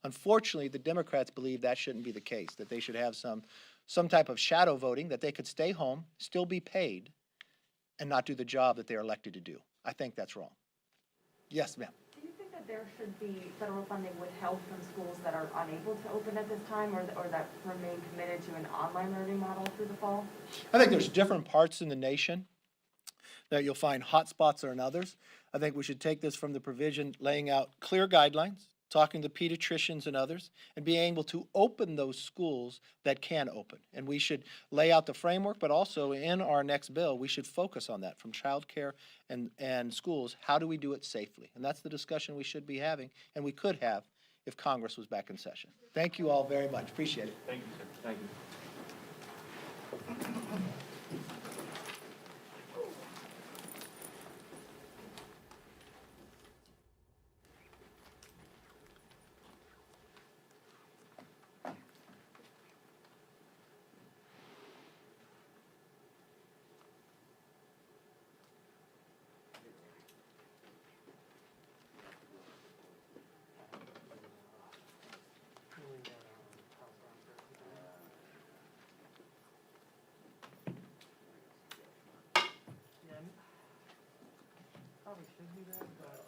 Unfortunately, the Democrats believe that shouldn't be the case, that they should have some type of shadow voting, that they could stay home, still be paid, and not do the job that they're elected to do. I think that's wrong. Yes, ma'am. Do you think that there should be federal funding withheld from schools that are unable to open at this time, or that remain committed to an online learning model through the fall? I think there's different parts in the nation that you'll find hotspots or in others. I think we should take this from the provision laying out clear guidelines, talking to pediatricians and others, and being able to open those schools that can open. And we should lay out the framework, but also in our next bill, we should focus on that from childcare and schools. How do we do it safely? And that's the discussion we should be having, and we could have if Congress was back in session. Thank you all very much. Appreciate it. Thank you, sir. Thank you. Probably should be that, but.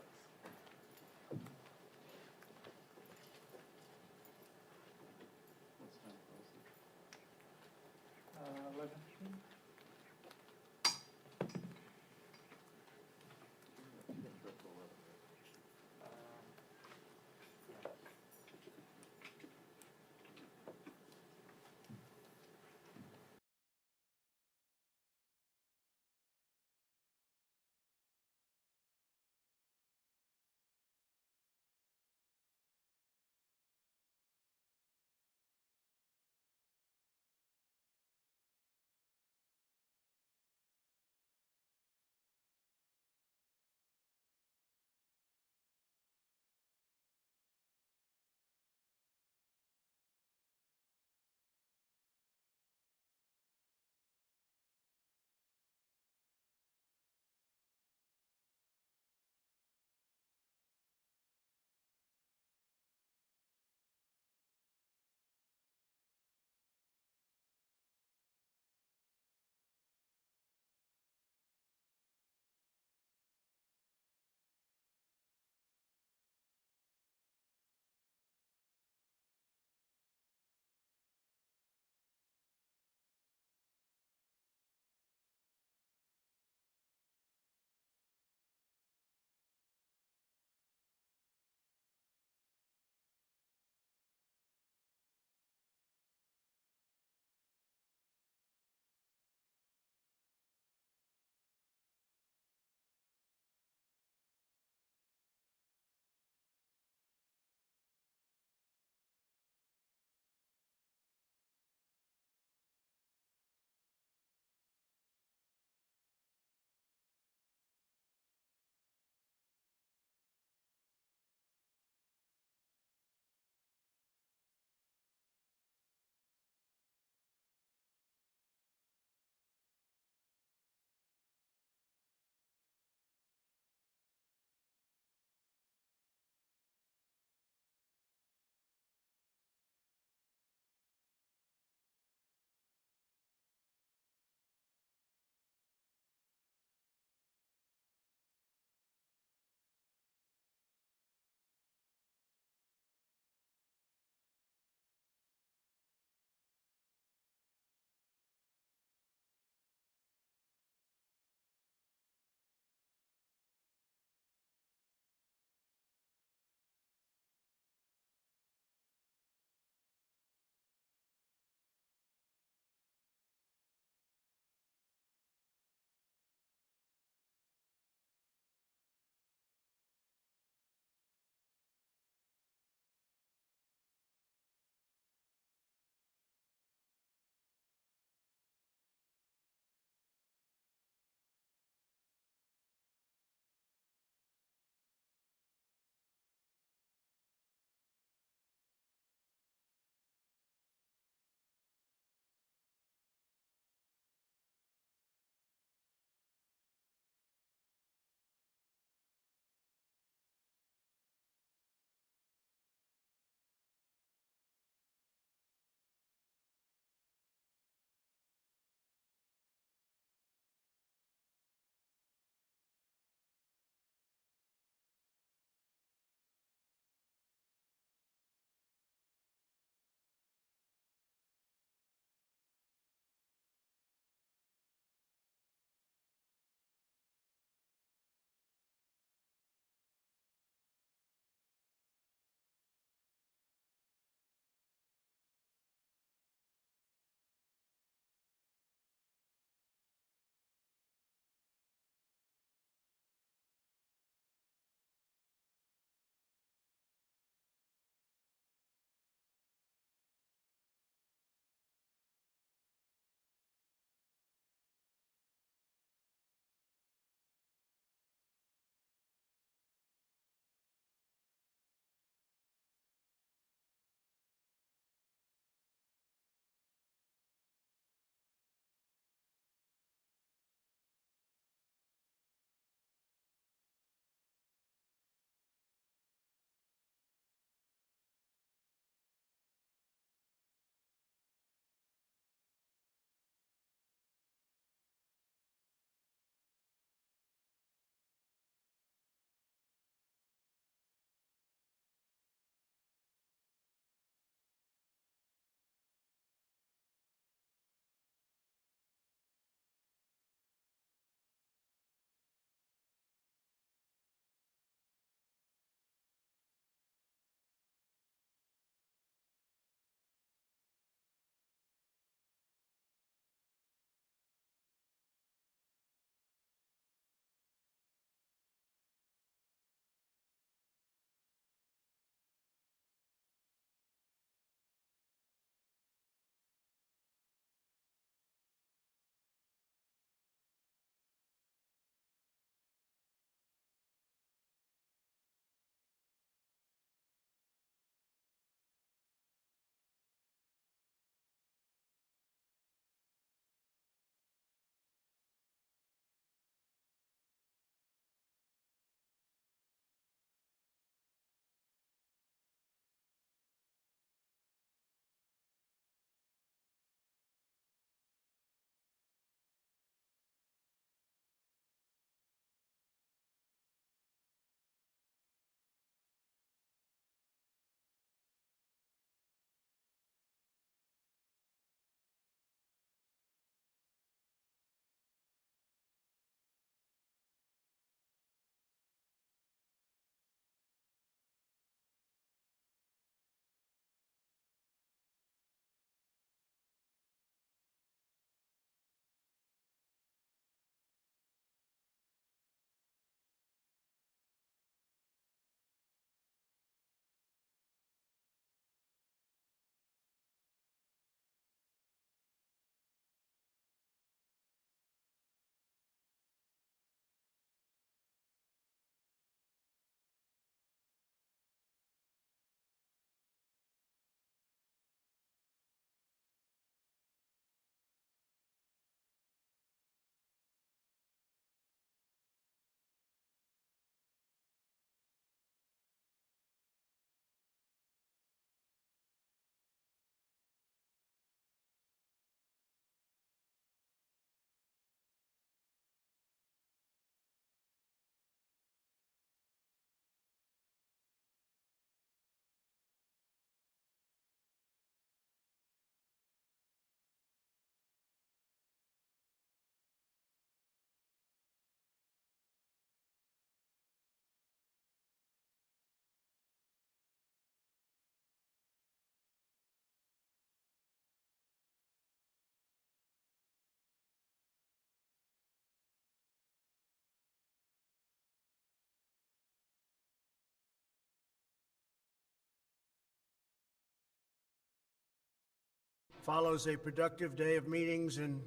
follows a productive day of meetings and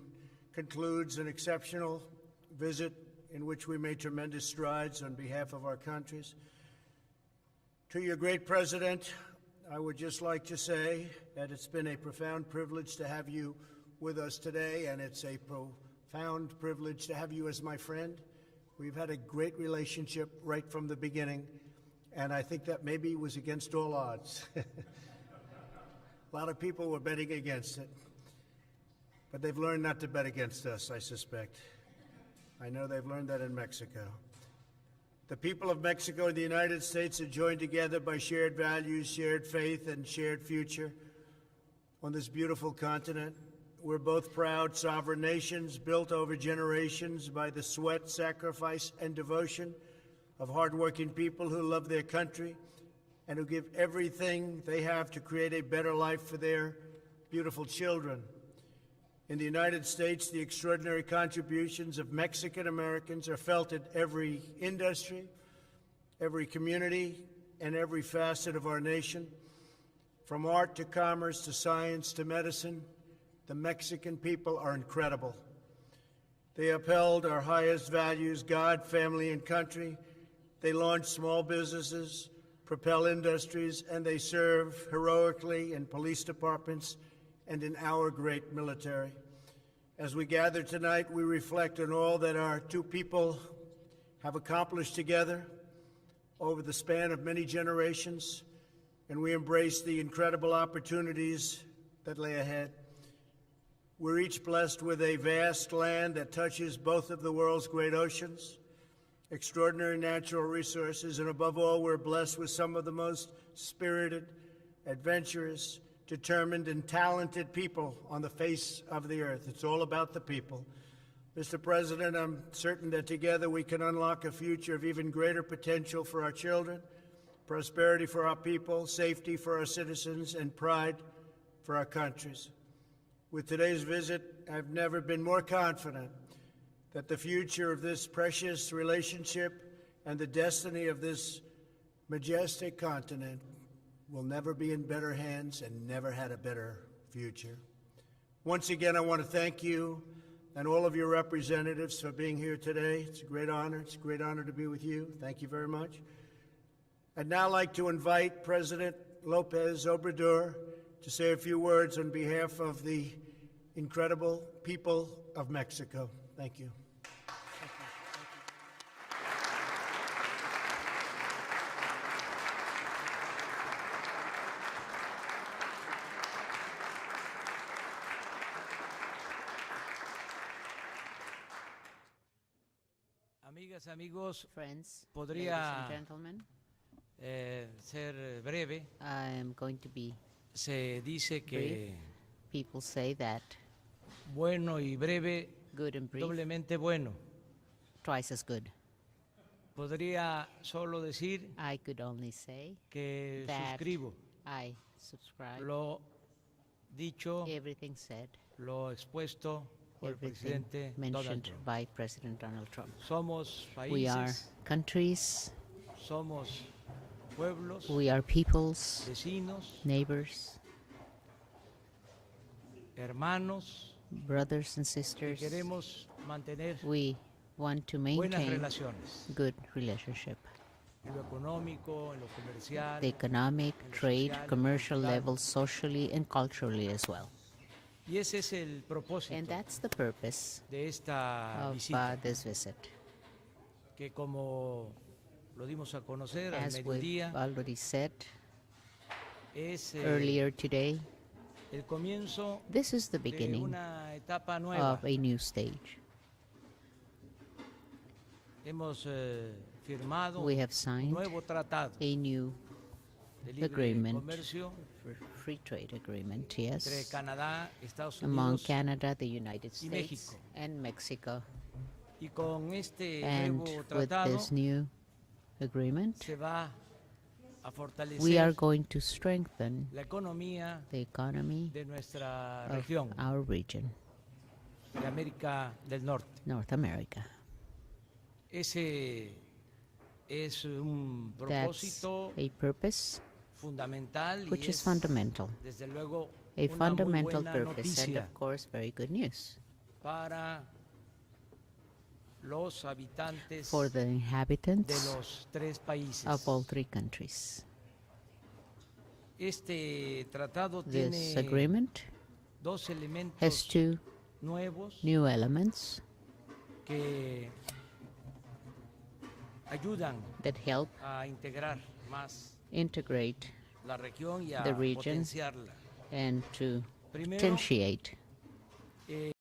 concludes an exceptional visit in which we made tremendous strides on behalf of our countries. To your great president, I would just like to say that it's been a profound privilege to have you with us today, and it's a profound privilege to have you as my friend. We've had a great relationship right from the beginning, and I think that maybe was against all odds. A lot of people were betting against it, but they've learned not to bet against us, I suspect. I know they've learned that in Mexico. The people of Mexico and the United States are joined together by shared values, shared faith, and shared future on this beautiful continent. We're both proud sovereign nations built over generations by the sweat, sacrifice, and devotion of hardworking people who love their country and who give everything they have to create a better life for their beautiful children. In the United States, the extraordinary contributions of Mexican Americans are felt at every industry, every community, and every facet of our nation. From art to commerce to science to medicine, the Mexican people are incredible. They upheld our highest values, God, family, and country. They launch small businesses, propel industries, and they serve heroically in police departments and in our great military. As we gather tonight, we reflect on all that our two people have accomplished together over the span of many generations, and we embrace the incredible opportunities that lay ahead. We're each blessed with a vast land that touches both of the world's great oceans, extraordinary natural resources, and above all, we're blessed with some of the most spirited, adventurous, determined, and talented people on the face of the earth. It's all about the people. Mr. President, I'm certain that together we can unlock a future of even greater potential for our children, prosperity for our people, safety for our citizens, and pride for our countries. With today's visit, I've never been more confident that the future of this precious relationship and the destiny of this majestic continent will never be in better hands and never had a better future. Once again, I want to thank you and all of your representatives for being here today. It's a great honor. It's a great honor to be with you. Thank you very much. I'd now like to invite President Lopez Obrador to say a few words on behalf of the incredible people of Mexico. Thank you. Amigas, amigos, Friends, ladies podría and gentlemen, ser breve. I am going to be Se dice que people say that bueno y breve, good and brief, doblemente bueno. twice as good. Podría solo decir I could only say que that suscribo I subscribe lo dicho, everything said, lo expuesto por el everything presidente Donald mentioned Trump. by President Donald Trump. Somos We are países, countries, somos pueblos, we are peoples, vecinos, neighbors, hermanos, brothers and y sisters. queremos mantener We want to buenas maintain relaciones good relationship. en lo económico, en lo comercial, The economic, en lo trade, social, commercial cultural. levels, socially and culturally as well. Y ese es el propósito And that's the purpose de esta of visita, this visit. que como lo dimos a conocer al As we've mediodía, already said es earlier today, el comienzo this is the de beginning una etapa nueva. of a new stage. Hemos firmado We have un signed nuevo tratado a new de libre agreement, comercio free trade agreement, entre yes, Canadá, Estados among Unidos, Canada, the United y States, México. and Mexico. y con este And nuevo with tratado this new agreement, se va a we are fortalecer going to strengthen la economía the economy de nuestra of región, our region, de América del Norte. North America. Ese es un That's propósito a purpose fundamental y which is es, fundamental. desde luego, a una muy fundamental buena purpose and, noticia of course, very good news para los habitantes for the de inhabitants los tres países. of all three countries. Este tratado This tiene agreement dos has elementos two nuevos new elements que ayudan that help a integrar más integrate la región y the a region potenciarla. and to Primero, potentiate. eh,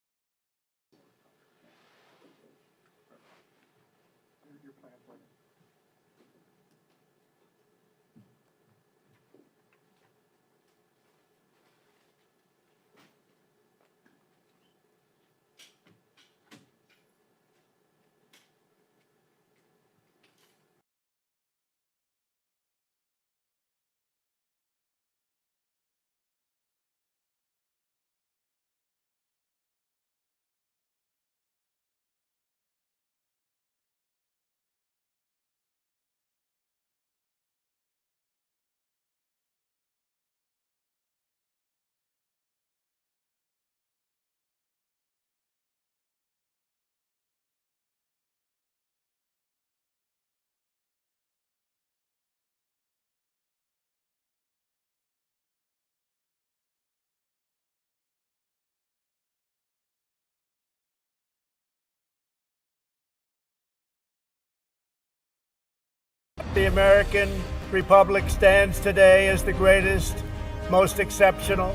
The American Republic stands today as the greatest, most exceptional,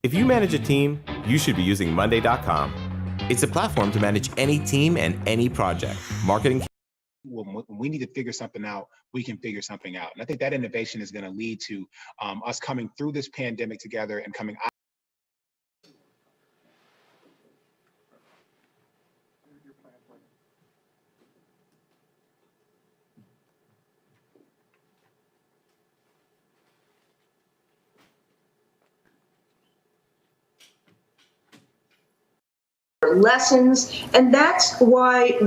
If you manage a team, you should be using Monday.com. It's a platform to manage any team and any project. Marketing. When we need to figure something out, we can figure something out. And I think that innovation is going to lead to us coming through this pandemic together and coming out. Lessons, and that's why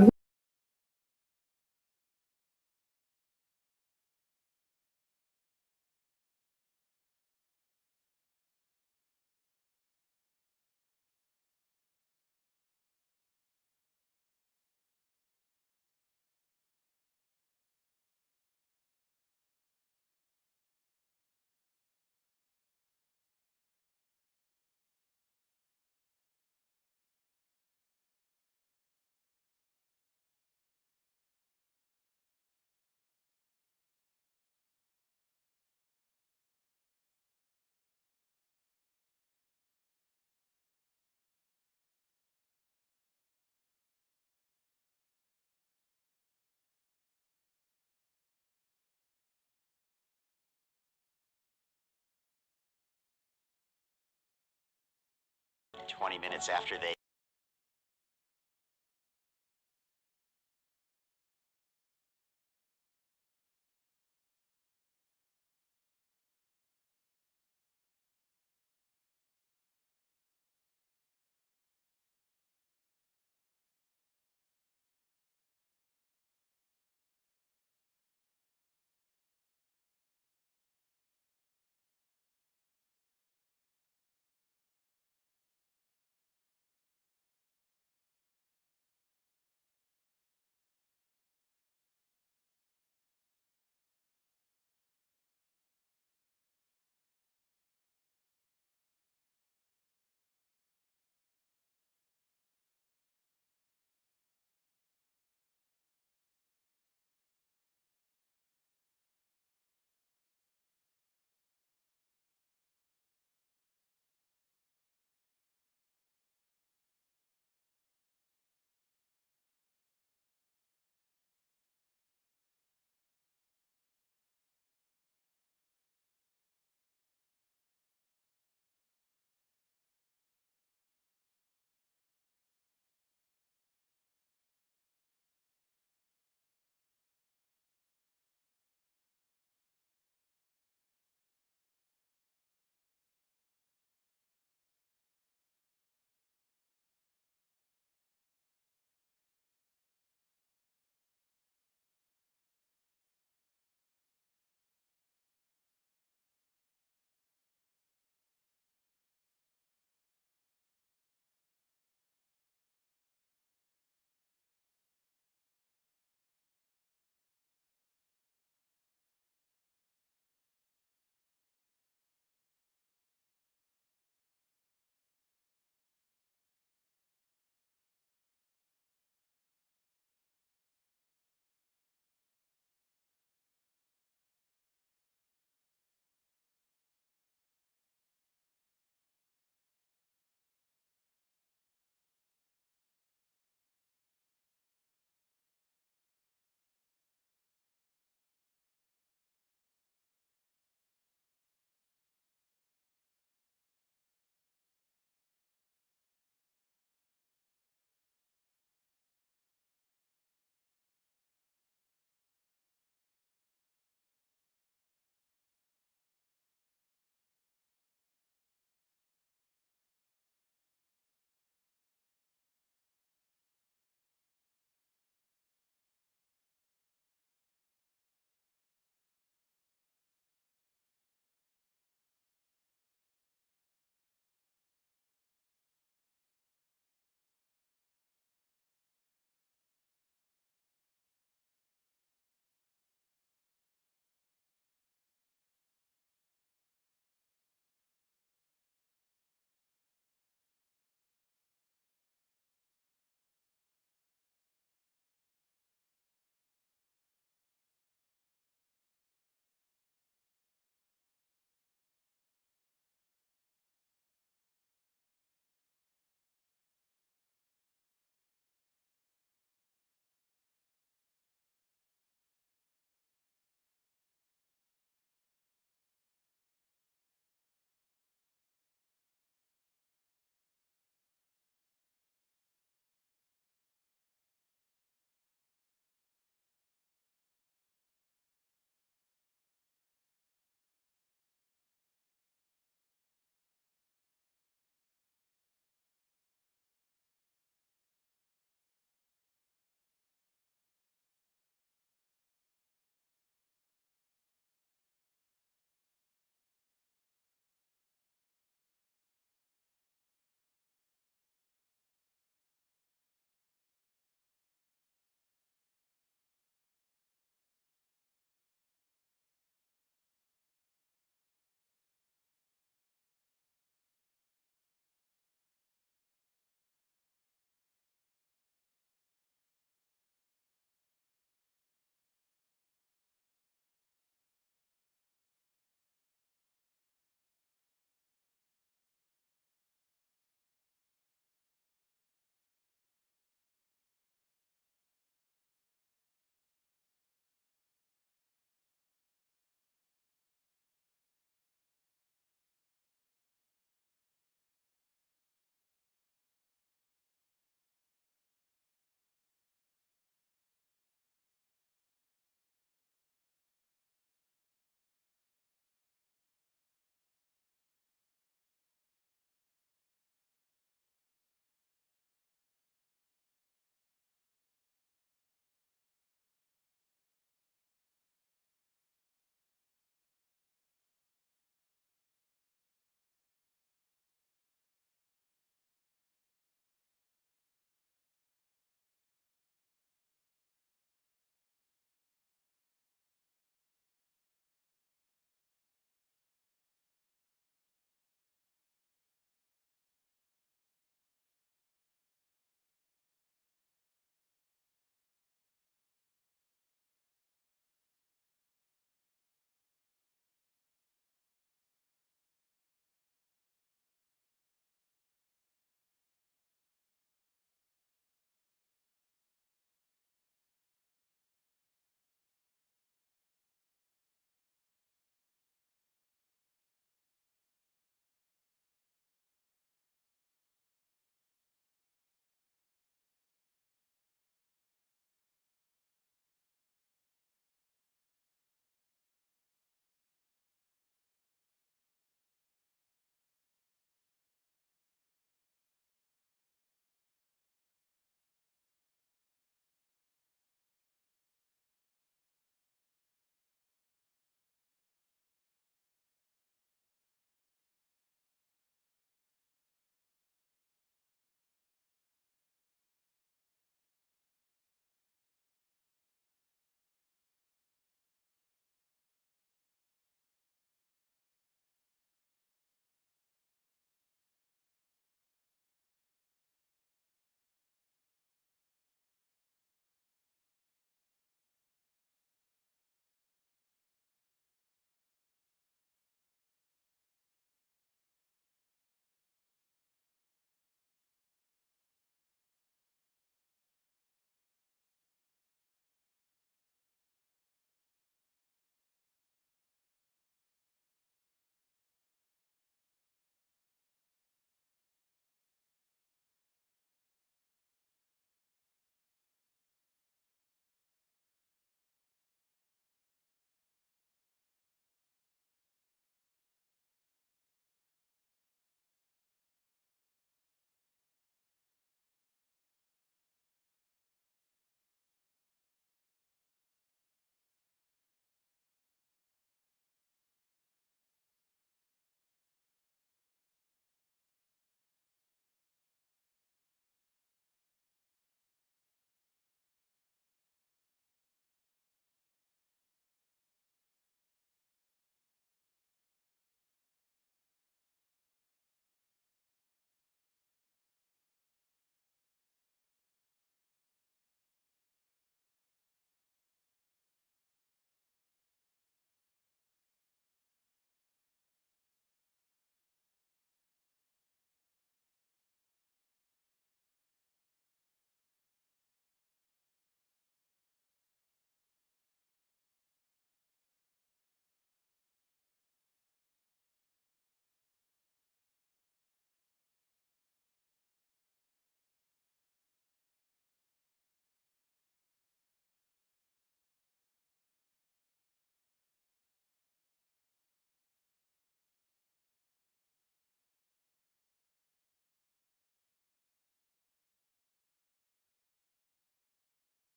minutes after they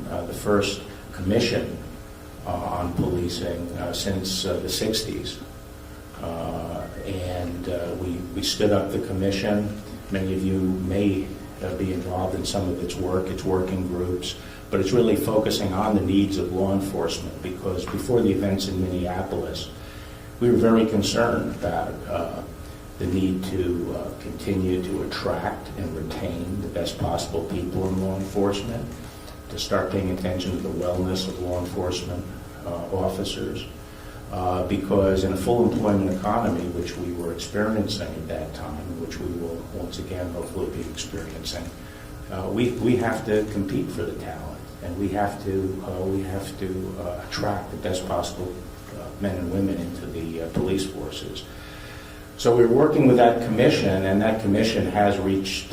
the first commission on policing since the 60s. We stood up the commission. Many of you may be involved in some of its work, its working groups, but it's really focusing on the needs of law enforcement, because before the events in Minneapolis, we were very concerned about the need to continue to attract and retain the best possible people in law enforcement, to start paying attention to the wellness of law enforcement officers, because in a full employment economy, which we were experiencing at that time, which we will once again hopefully be experiencing, we have to compete for the talent, and we have to attract the best possible men and women into the police forces. So we're working with that commission, and that commission has reached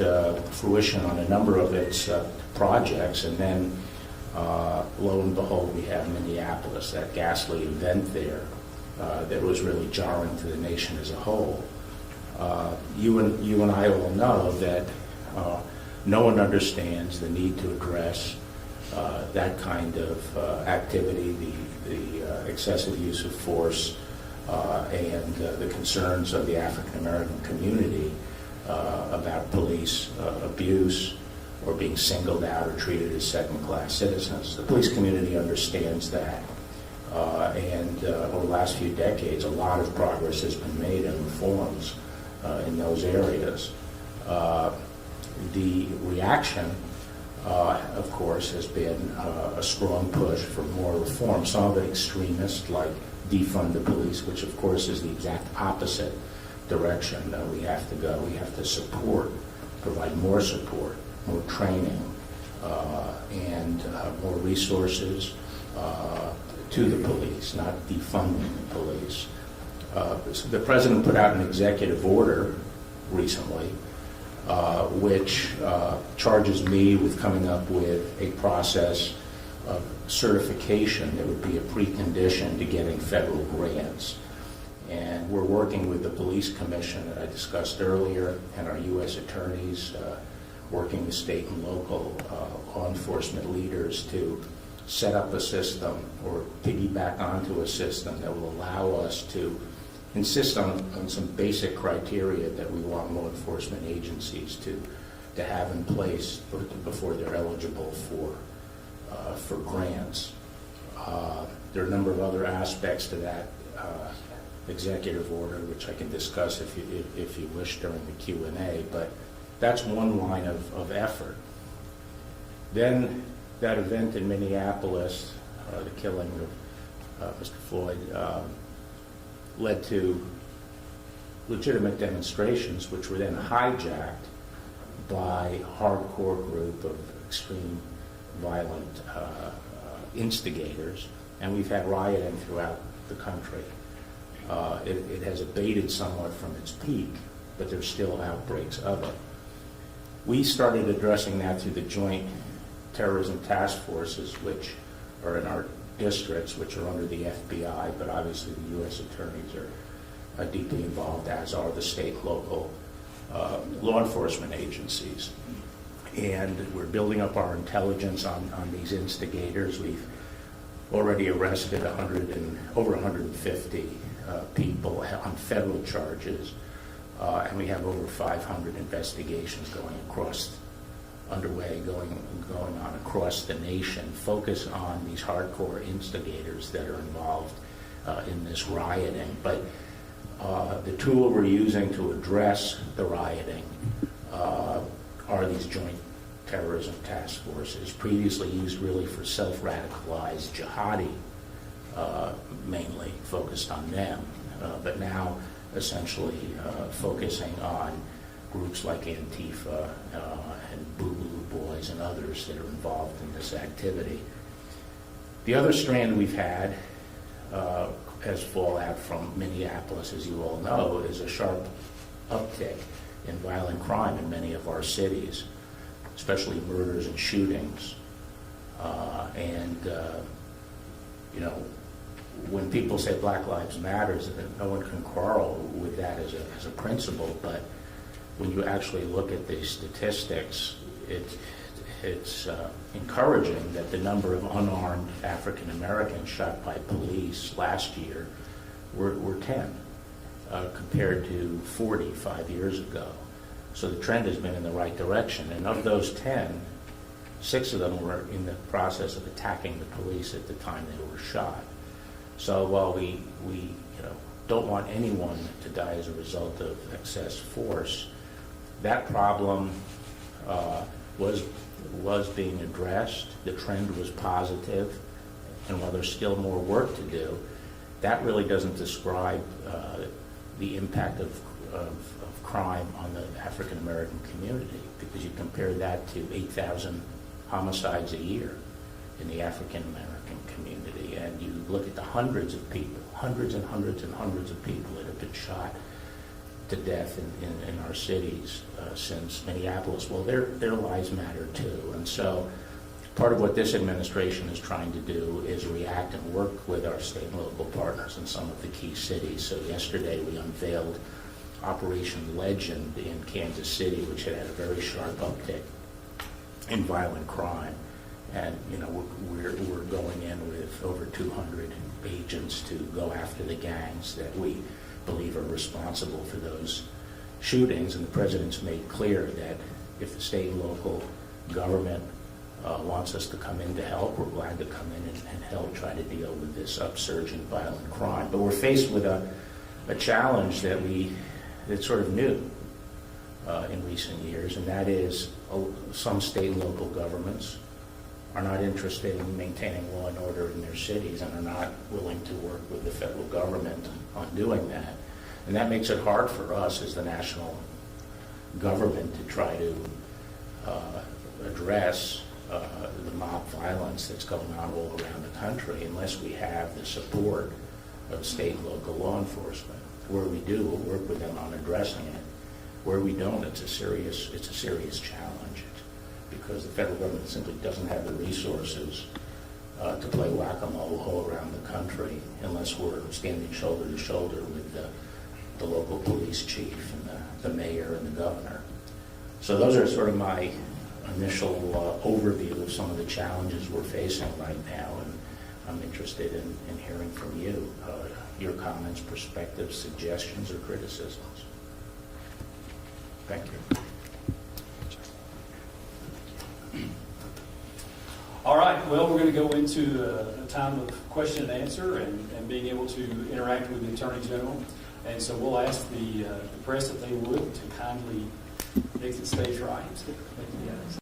fruition on a number of its projects, and then lo and behold, we have Minneapolis, that ghastly event there that was really jarring to the nation as a whole. You and I all know that no one understands the need to address that kind of activity, the excessive use of force, and the concerns of the African American community about police abuse or being singled out or treated as second-class citizens. The police community understands that, and over the last few decades, a lot of progress has been made and reforms in those areas. The reaction, of course, has been a strong push for more reform, some of it extremist, like defund the police, which of course is the exact opposite direction that we have to go. We have to support, provide more support, more training, and more resources to the police, not defunding the police. So the president put out an executive order recently which charges me with coming up with a process of certification that would be a precondition to getting federal grants. And we're working with the police commission that I discussed earlier and our U.S. attorneys, working with state and local law enforcement leaders to set up a system or piggyback onto a system that will allow us to insist on some basic criteria that we want law enforcement agencies to have in place before they're eligible for grants. There are a number of other aspects to that executive order, which I can discuss if you wish during the Q&A, but that's one line of effort. Then that event in Minneapolis, the killing of Mr. Floyd, led to legitimate demonstrations, which were then hijacked by a hardcore group of extreme violent instigators, and we've had rioting throughout the country. It has abated somewhat from its peak, but there's still outbreaks of it. We started addressing that through the joint terrorism task forces, which are in our districts, which are under the FBI, but obviously the U.S. attorneys are deeply involved, as are the state and local law enforcement agencies. And we're building up our intelligence on these instigators. We've already arrested over 150 people on federal charges, and we have over 500 investigations underway, going on across the nation, focus on these hardcore instigators that are involved in this rioting. But the tool we're using to address the rioting are these joint terrorism task forces, previously used really for self-radicalized jihadi, mainly focused on them, but now essentially focusing on groups like Antifa and Boogaloo Boys and others that are involved in this activity. The other strand we've had as fallout from Minneapolis, as you all know, is a sharp uptick in violent crime in many of our cities, especially murders and shootings. When people say Black Lives Matter, no one can quarrel with that as a principle, but when you actually look at the statistics, it's encouraging that the number of unarmed African Americans shot by police last year were 10, compared to 40 5 years ago. So the trend has been in the right direction. And of those 10, 6 of them were in the process of attacking the police at the time they were shot. So while we don't want anyone to die as a result of excess force, that problem was being addressed. The trend was positive, and while there's still more work to do, that really doesn't describe the impact of crime on the African American community, because you compare that to 8,000 homicides a year in the African American community, and you look at the hundreds of people, hundreds and hundreds and hundreds of people that have been shot to death in our cities since Minneapolis. Well, their lives matter too. And so part of what this administration is trying to do is react and work with our state and local partners in some of the key cities. So yesterday we unveiled Operation Legend in Kansas City, which had a very sharp uptick in violent crime. And we're going in with over 200 agents to go after the gangs that we believe are responsible for those shootings. And the president's made clear that if the state and local government wants us to come in to help, we're glad to come in and help try to deal with this upsurge in violent crime. But we're faced with a challenge that's sort of new in recent years, and that is some state and local governments are not interested in maintaining law and order in their cities and are not willing to work with the federal government on doing that. And that makes it hard for us as the national government to try to address the mob violence that's going on all around the country unless we have the support of state and local law enforcement. Where we do, we'll work with them on addressing it. Where we don't, it's a serious challenge, because the federal government simply doesn't have the resources to play whack-a-mole all around the country unless we're standing shoulder to shoulder with the local police chief and the mayor and the governor. So those are sort of my initial overview of some of the challenges we're facing right now, and I'm interested in hearing from you, your comments, perspectives, suggestions, or criticisms. Thank you. All right, well, we're going to go into a time of question and answer and being able to interact with the Attorney General. And so we'll ask the press if they would to kindly exit stage right. Thank you, guys.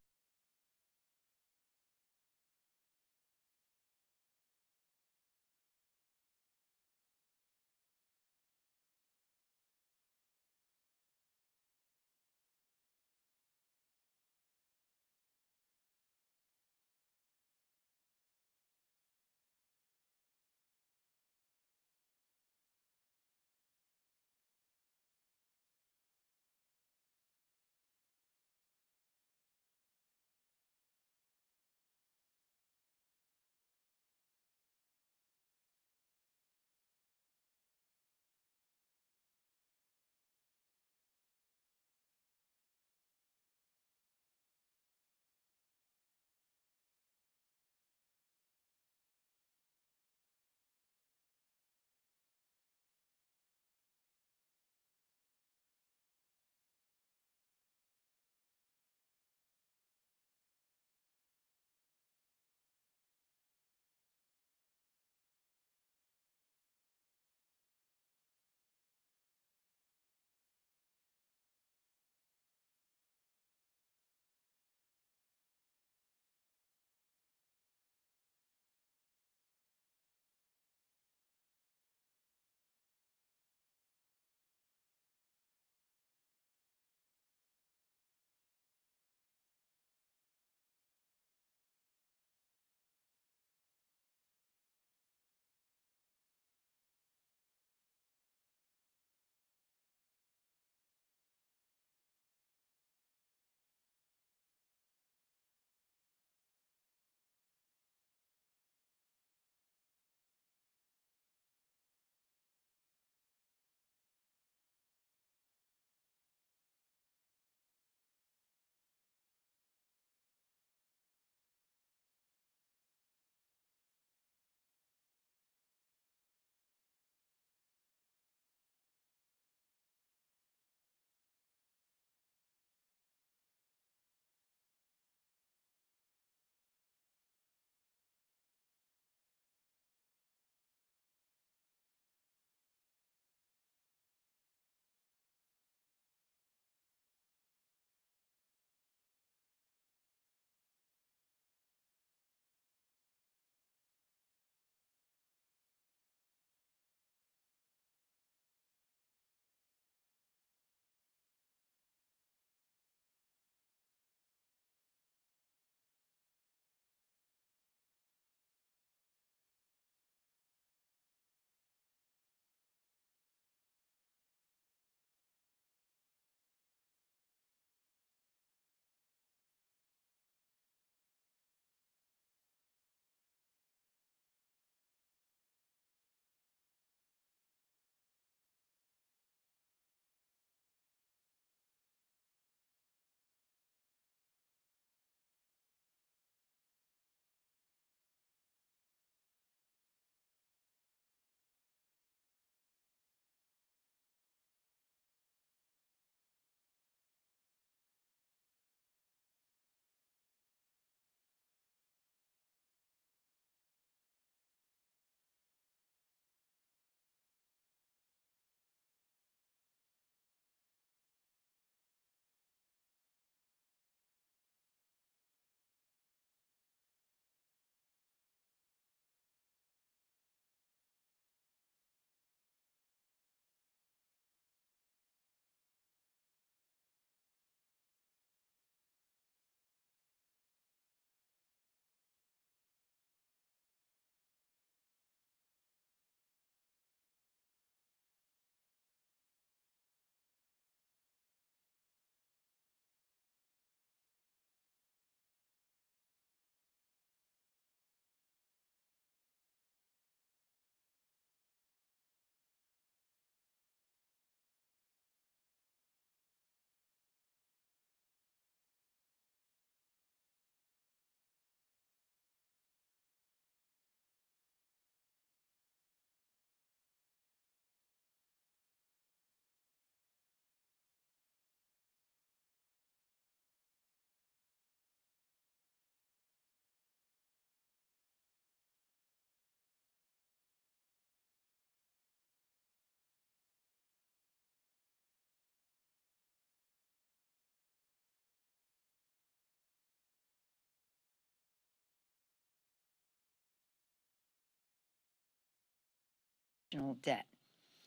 debt.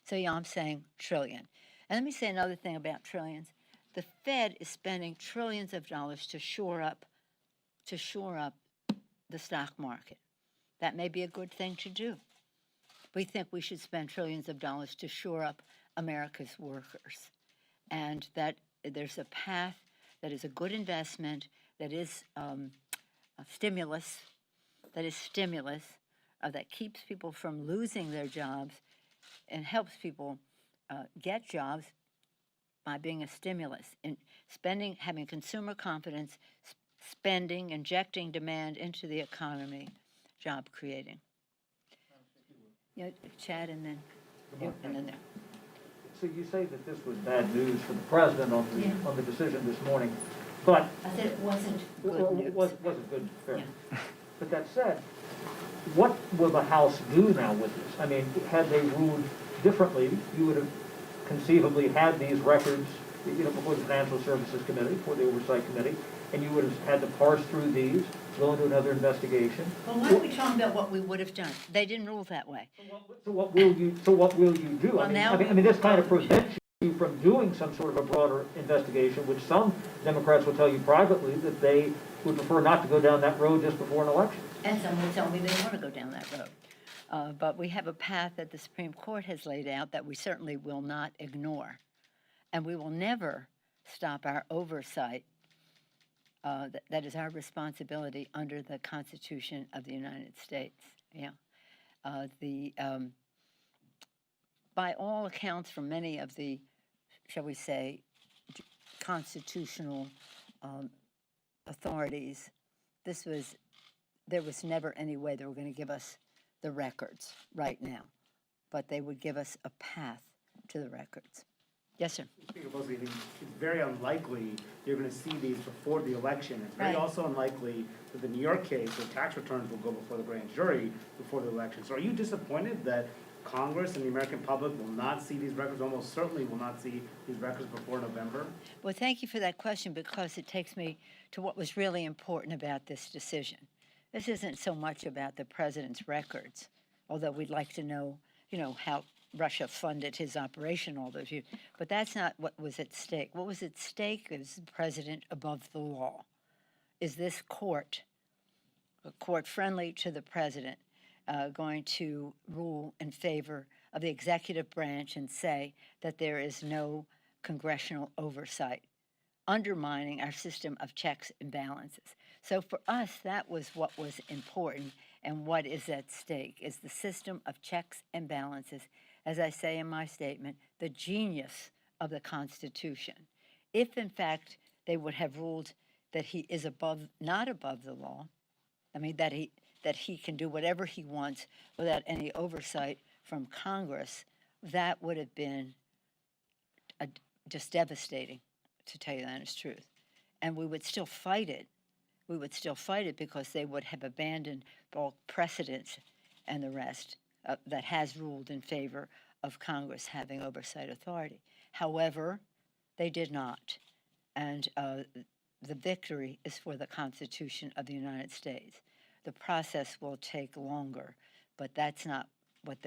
So yeah, I'm saying trillion. And let me say another thing about trillions. The Fed is spending trillions of dollars to shore up the stock market. That may be a good thing to do. We think we should spend trillions of dollars to shore up America's workers, and that there's a path that is a good investment, that is a stimulus, that keeps people from losing their jobs and helps people get jobs by being a stimulus in spending, having consumer confidence, spending, injecting demand into the economy, job creating. Yeah, Chad, and then you, and then there. So you say that this was bad news for the president on the decision this morning, but I said it wasn't good news. Wasn't good, fair. Yeah. But that said, what will the House do now with this? I mean, had they ruled differently, you would have conceivably had these records, before the Financial Services Committee, before the Oversight Committee, and you would have had to parse through these, go into another investigation. Well, why are we talking about what we would have done? They didn't rule that way. So what will you do? Well, I mean, this kind of prevents you from doing some sort of a broader investigation, which some Democrats will tell you privately that they would prefer not to go down that road just before an election. And some will tell me they want to go down that road. But we have a path that the Supreme Court has laid out that we certainly will not ignore. And we will never stop our oversight. That is our responsibility under the Constitution of the United States. Yeah. By all accounts, from many of the, shall we say, constitutional authorities, there was never any way they were going to give us the records right now, but they would give us a path to the records. Yes, sir. Speaker Pelosi, it's very unlikely you're going to see these before the election. It's very also unlikely that the New York case, where tax returns will go before the grand jury before the election. So are you disappointed that Congress and the American public will not see these records, almost certainly will not see these records before November? Well, thank you for that question, because it takes me to what was really important about this decision. This isn't so much about the president's records, although we'd like to know, how Russia funded his operation all those years. But that's not what was at stake. What was at stake is the president above the law. Is this court, a court friendly to the president, going to rule in favor of the executive branch and say that there is no congressional oversight, undermining our system of checks and balances? So for us, that was what was important, and what is at stake is the system of checks and balances. As I say in my statement, the genius of the Constitution. If, in fact, they would have ruled that he is not above the law, I mean, that he can do whatever he wants without any oversight from Congress, that would have been just devastating, to tell you the honest truth. And we would still fight it. We would still fight it because they would have abandoned all precedents and the rest that has ruled in favor of Congress having oversight authority. However, they did not. And the victory is for the Constitution of the United States. The process will take longer, but that's not what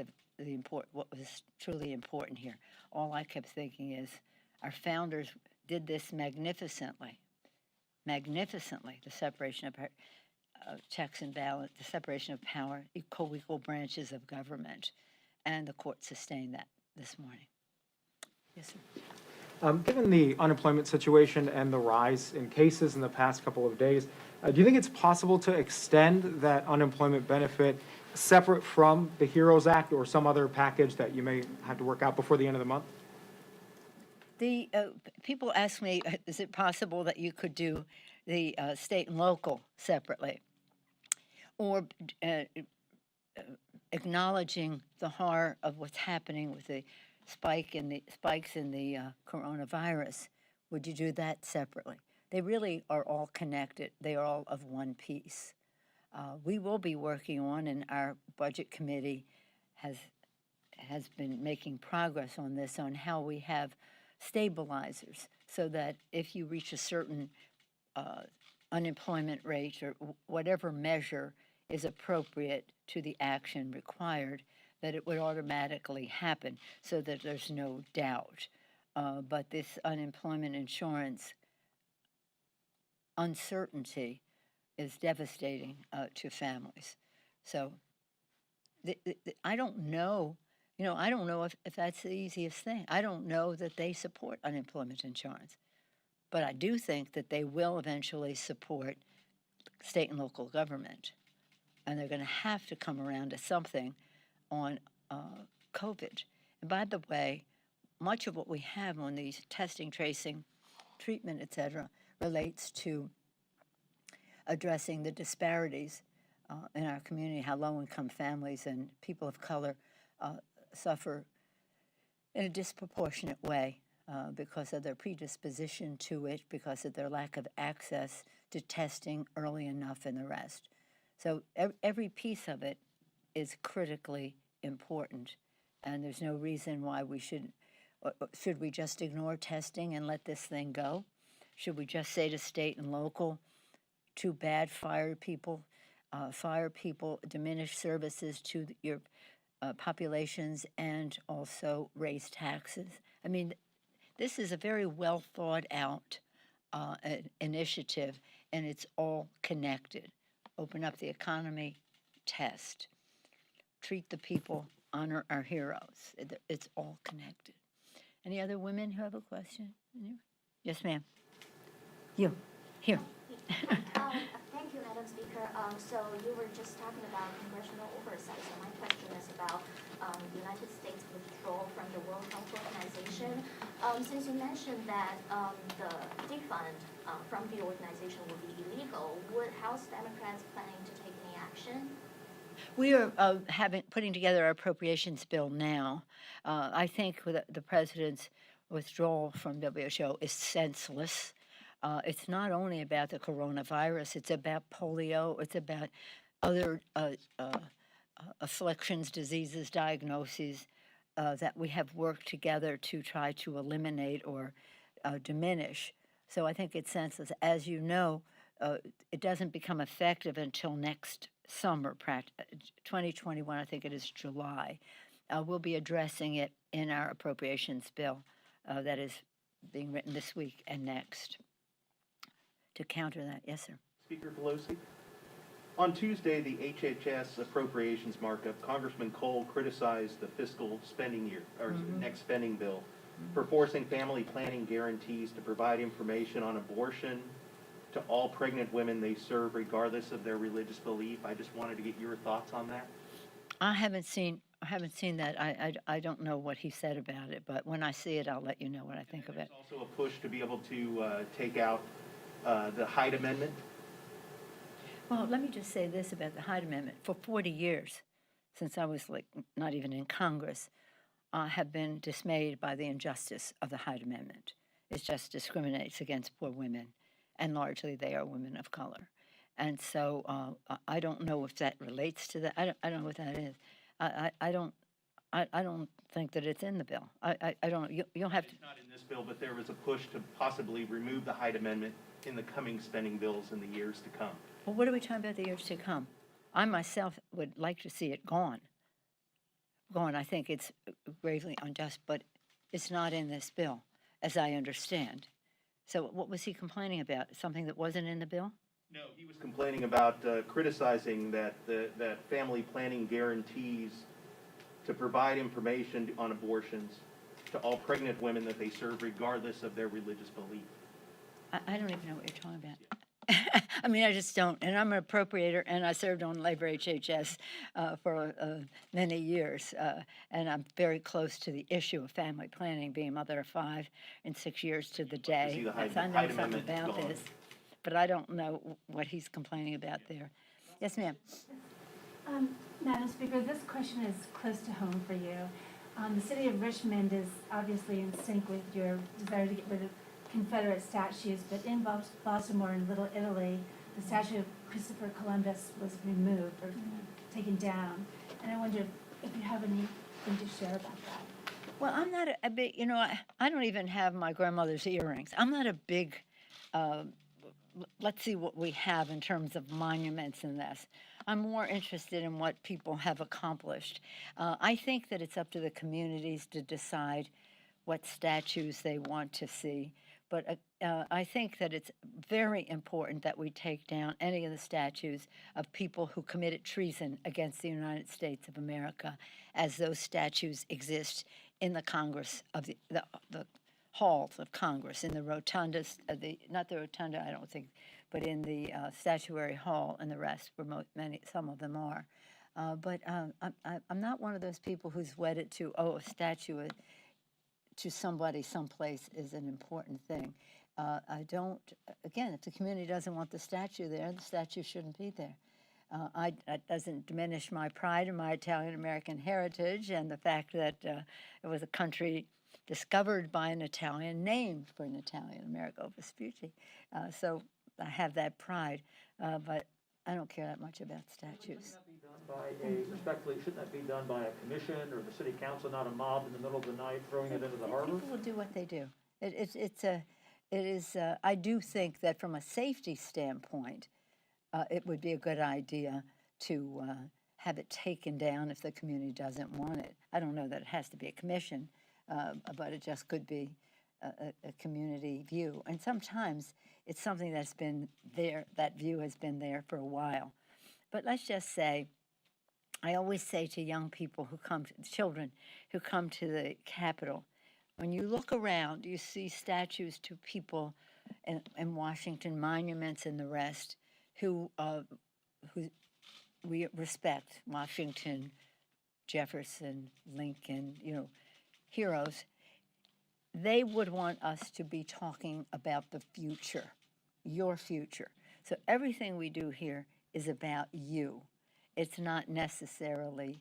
what was truly important here. All I kept thinking is our founders did this magnificently, the separation of checks and balance, the separation of power, co-equal branches of government, and the court sustained that this morning. Yes, sir. Given the unemployment situation and the rise in cases in the past couple of days, do you think it's possible to extend that unemployment benefit separate from the HEROES Act or some other package that you may have to work out before the end of the month? The people ask me, is it possible that you could do the state and local separately, or acknowledging the horror of what's happening with the spikes in the coronavirus? Would you do that separately? They really are all connected. They are all of one piece. We will be working on, and our budget committee has been making progress on this, on how we have stabilizers, so that if you reach a certain unemployment rate or whatever measure is appropriate to the action required, that it would automatically happen so that there's no doubt. But this unemployment insurance uncertainty is devastating to families. So I don't know, I don't know if that's the easiest thing. I don't know that they support unemployment insurance. But I do think that they will eventually support state and local government. And they're going to have to come around to something on COVID. And by the way, much of what we have on these testing, tracing, treatment, et cetera, relates to addressing the disparities in our community, how low-income families and people of color suffer in a disproportionate way because of their predisposition to it, because of their lack of access to testing early enough and the rest. So every piece of it is critically important, and there's no reason why we should we just ignore testing and let this thing go? Should we just say to state and local, too bad, fire people, diminish services to your populations, and also raise taxes? I mean, this is a very well thought out initiative, and it's all connected. Open up the economy, test, treat the people, honor our heroes. It's all connected. Any other women who have a question? Yes, ma'am. You, here. Thank you, Madam Speaker. So you were just talking about congressional oversight. So my question is about the United States withdrawal from the World Health Organization. Since you mentioned that the defund from the organization will be illegal, would House Democrats planning to take any action? We are putting together our appropriations bill now. I think the president's withdrawal from WHO is senseless. It's not only about the coronavirus, it's about polio, it's about other afflictions, diseases, diagnoses that we have worked together to try to eliminate or diminish. So I think it's senseless. As you know, it doesn't become effective until next summer, 2021, I think it is July. We'll be addressing it in our appropriations bill that is being written this week and next to counter that. Yes, sir. Speaker Pelosi, on Tuesday, the HHS appropriations markup, Congressman Cole criticized the fiscal spending year, or next spending bill, for forcing family planning guarantees to provide information on abortion to all pregnant women they serve, regardless of their religious belief. I just wanted to get your thoughts on that. I haven't seen that. I don't know what he said about it, but when I see it, I'll let you know what I think of it. There's also a push to be able to take out the Hyde Amendment. Well, let me just say this about the Hyde Amendment. For 40 years, since I was not even in Congress, I have been dismayed by the injustice of the Hyde Amendment. It just discriminates against poor women, and largely they are women of color. And so I don't know if that relates to that. I don't know what that is. I don't think that it's in the bill. I don't. You'll have to. It's not in this bill, but there was a push to possibly remove the Hyde Amendment in the coming spending bills in the years to come. Well, what are we talking about the years to come? I myself would like to see it gone. I think it's gravely unjust, but it's not in this bill, as I understand. So what was he complaining about? Something that wasn't in the bill? No, he was complaining about criticizing that that family planning guarantees to provide information on abortions to all pregnant women that they serve, regardless of their religious belief. I don't even know what you're talking about. I mean, I just don't. And I'm an appropriator, and I served on Labor HHS for many years. And I'm very close to the issue of family planning, being a mother of 5 and 6 years to the day. So I know something about this, but I don't know what he's complaining about there. Yes, ma'am. Madam Speaker, this question is close to home for you. The city of Richmond is obviously in sync with your desire to get rid of Confederate statues, but in Baltimore and Little Italy, the statue of Christopher Columbus was removed or taken down. And I wonder if you have anything to share about that. Well, I'm not a big, I don't even have my grandmother's earrings. I'm not a big let's see what we have in terms of monuments in this. I'm more interested in what people have accomplished. I think that it's up to the communities to decide what statues they want to see. But I think that it's very important that we take down any of the statues of people who committed treason against the United States of America, as those statues exist in the Congress of the halls of Congress, in the rotundas, not the rotunda, I don't think, but in the statuary hall and the rest, where some of them are. But I'm not one of those people who's wedded to, a statue to somebody someplace is an important thing. I don't, again, if the community doesn't want the statue there, the statue shouldn't be there. That doesn't diminish my pride in my Italian-American heritage and the fact that it was a country discovered by an Italian, named for an Italian, Amerigo Vespucci. So I have that pride, but I don't care that much about statues. Respectfully, shouldn't that be done by a commission or the city council, not a mob in the middle of the night throwing it into the harbor? People will do what they do. I do think that from a safety standpoint, it would be a good idea to have it taken down if the community doesn't want it. I don't know that it has to be a commission, but it just could be a community view. And sometimes it's something that's been there, that view has been there for a while. But let's just say, I always say to young people children who come to the Capitol, when you look around, you see statues to people in Washington, monuments and the rest, who we respect, Washington, Jefferson, Lincoln, heroes. They would want us to be talking about the future, your future. So everything we do here is about you. It's not necessarily,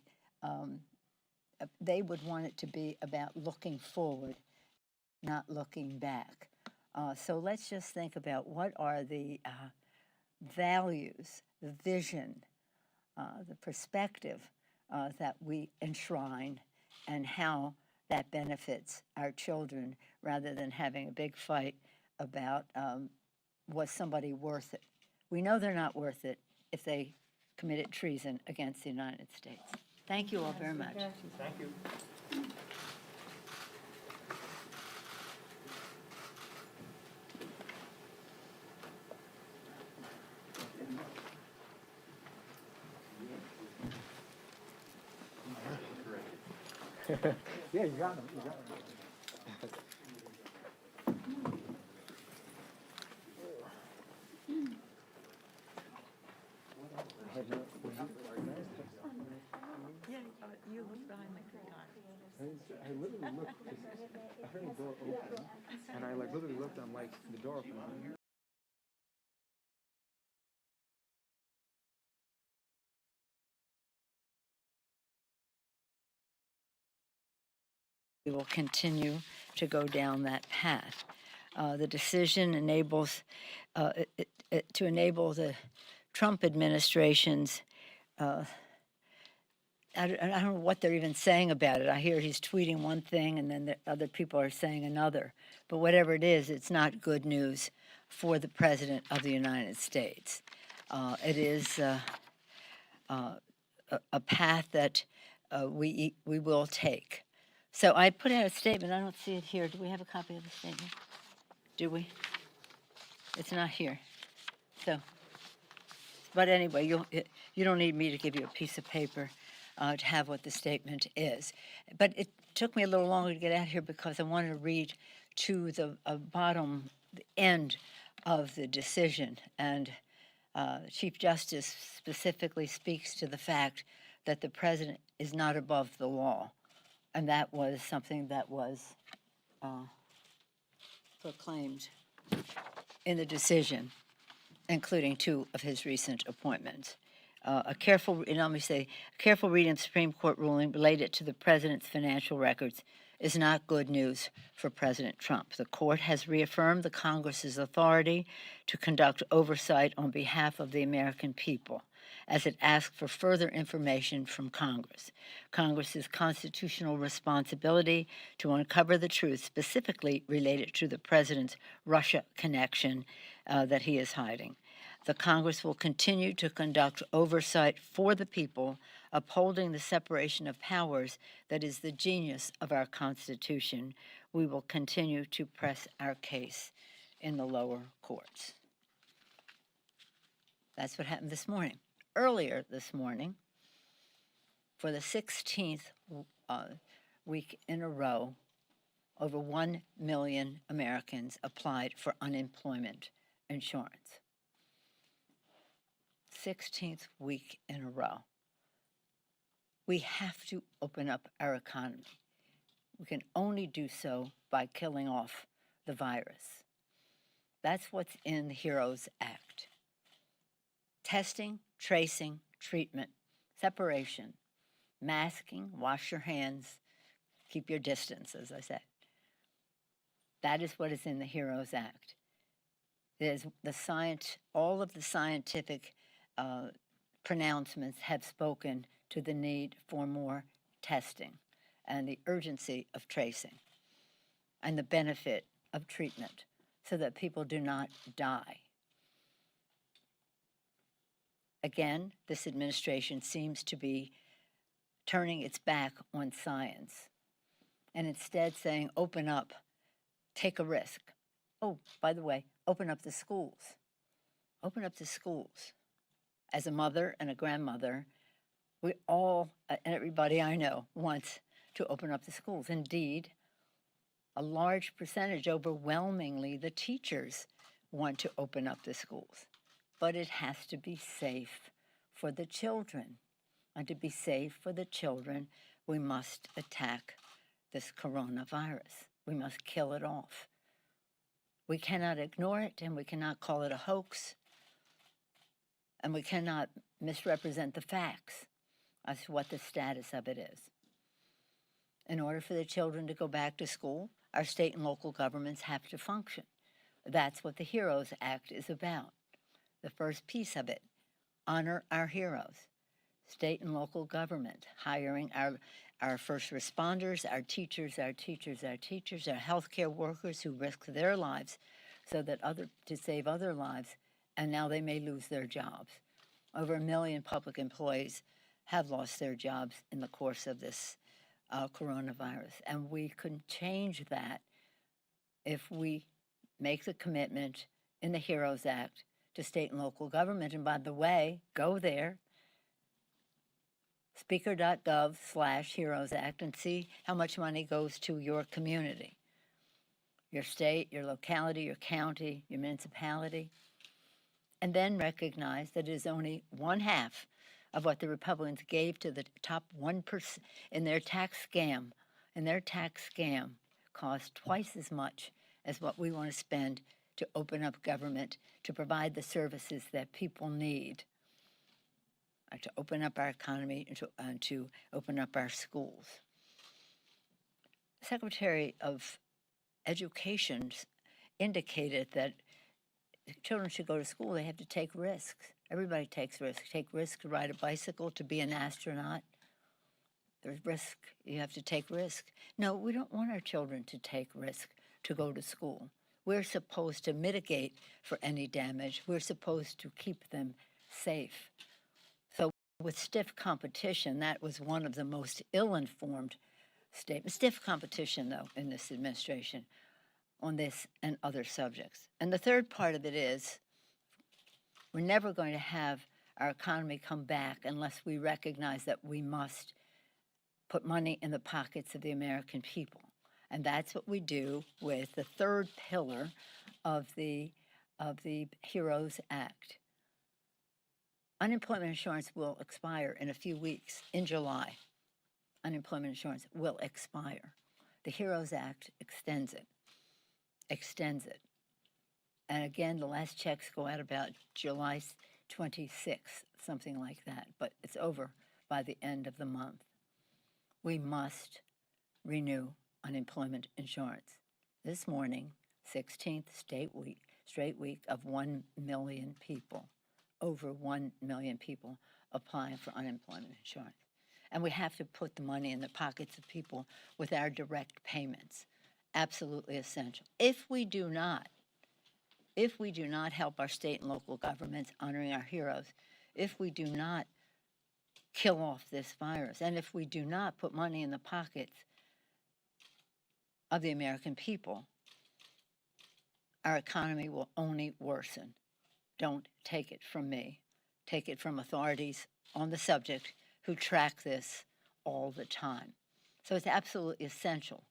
they would want it to be about looking forward, not looking back. So let's just think about what are the values, the vision, the perspective that we enshrine, and how that benefits our children, rather than having a big fight about was somebody worth it. We know they're not worth it if they committed treason against the United States. Thank you all very much. Thank you. Yeah, you got him. You got him. Yeah, you look behind my I literally looked, I heard the door open, and I literally looked, I'm like, the door open. We will continue to go down that path. The decision enables to enable the Trump administration's. I don't know what they're even saying about it. I hear he's tweeting one thing and then the other people are saying another. But whatever it is, it's not good news for the President of the United States. It is a path that we will take. So I put out a statement. I don't see it here. Do we have a copy of the statement? Do we? It's not here. So, but anyway, you don't need me to give you a piece of paper to have what the statement is. But it took me a little longer to get out here because I wanted to read to the the end of the decision. And Chief Justice specifically speaks to the fact that the president is not above the law. And that was something that was proclaimed in the decision, including 2 of his recent appointments. A careful reading of the Supreme Court ruling related to the president's financial records is not good news for President Trump. The court has reaffirmed the Congress's authority to conduct oversight on behalf of the American people, as it asked for further information from Congress. Congress's constitutional responsibility to uncover the truth specifically related to the president's Russia connection that he is hiding. The Congress will continue to conduct oversight for the people, upholding the separation of powers that is the genius of our Constitution. We will continue to press our case in the lower courts. That's what happened this morning. Earlier this morning, for the 16th week in a row, over 1 million Americans applied for unemployment insurance. 16th week in a row. We have to open up our economy. We can only do so by killing off the virus. That's what's in the HEROES Act. Testing, tracing, treatment, separation, masking, wash your hands, keep your distance, as I said. That is what is in the HEROES Act. There's the science, all of the scientific pronouncements have spoken to the need for more testing and the urgency of tracing and the benefit of treatment so that people do not die. Again, this administration seems to be turning its back on science and instead saying, open up, take a risk. Oh, by the way, open up the schools. Open up the schools. As a mother and a grandmother, we all, and everybody I know, wants to open up the schools. Indeed, a large percentage, overwhelmingly, the teachers want to open up the schools. But it has to be safe for the children. And to be safe for the children, we must attack this coronavirus. We must kill it off. We cannot ignore it, and we cannot call it a hoax, and we cannot misrepresent the facts as to what the status of it is. In order for the children to go back to school, our state and local governments have to function. That's what the HEROES Act is about. The first piece of it, honor our heroes. State and local government, hiring our first responders, our teachers, our healthcare workers who risk their lives to save other lives, and now they may lose their jobs. Over 1 million public employees have lost their jobs in the course of this coronavirus, and we can change that if we make the commitment in the HEROES Act to state and local government. And by the way, go there, speaker.gov/HEROES Act, and see how much money goes to your community, your state, your locality, your county, your municipality, and then recognize that it is only 1/2 of what the Republicans gave to the top 1% in their tax scam. And their tax scam cost twice as much as what we want to spend to open up government, to provide the services that people need, to open up our economy, and to open up our schools. Secretary of Education indicated that children should go to school, they have to take risks. Everybody takes risks. Take risks to ride a bicycle, to be an astronaut. There's risk. You have to take risk. No, we don't want our children to take risk to go to school. We're supposed to mitigate for any damage. We're supposed to keep them safe. So with stiff competition, that was one of the most ill-informed statements. Stiff competition, though, in this administration on this and other subjects. And the third part of it is we're never going to have our economy come back unless we recognize that we must put money in the pockets of the American people. And that's what we do with the third pillar of the HEROES Act. Unemployment insurance will expire in a few weeks, in July. Unemployment insurance will expire. The HEROES Act extends it. And again, the last checks go out about July 26th, something like that, but it's over by the end of the month. We must renew unemployment insurance. This morning, 16th straight week of 1 million people, over 1 million people applying for unemployment insurance. And we have to put the money in the pockets of people with our direct payments. Absolutely essential. If we do not, if we do not help our state and local governments honoring our heroes, if we do not kill off this virus, and if we do not put money in the pockets of the American people, our economy will only worsen. Don't take it from me. Take it from authorities on the subject who track this all the time. So it's absolutely essential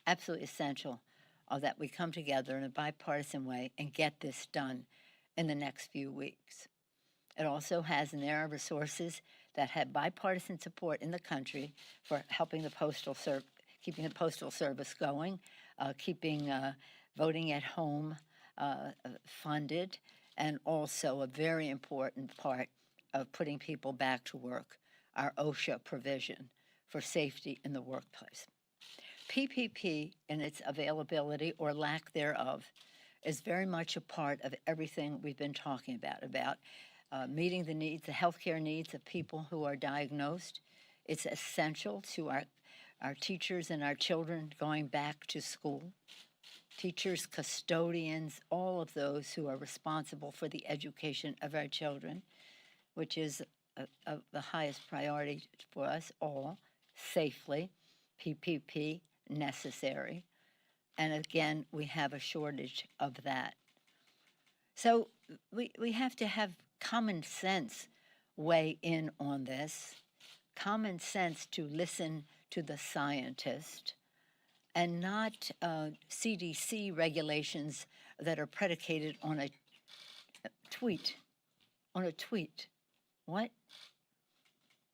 that we come together in a bipartisan way and get this done in the next few weeks. It also has in there resources that have bipartisan support in the country for helping the keeping the Postal Service going, keeping voting at home funded, and also a very important part of putting people back to work, our OSHA provision for safety in the workplace. PPP and its availability or lack thereof is very much a part of everything we've been talking about meeting the needs, the healthcare needs of people who are diagnosed. It's essential to our teachers and our children going back to school. Teachers, custodians, all of those who are responsible for the education of our children, which is the highest priority for us all, safely, PPP necessary. And again, we have a shortage of that. So we have to have common sense weigh in on this, common sense to listen to the scientist, and not CDC regulations that are predicated on a tweet. What?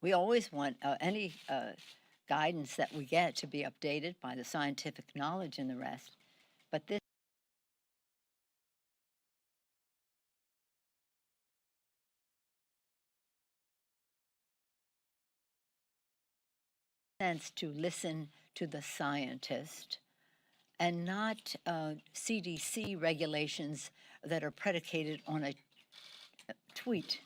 We always want any guidance that we get to be updated by the scientific knowledge and the rest. But this sense to listen to the scientist and not CDC regulations that are predicated on a tweet.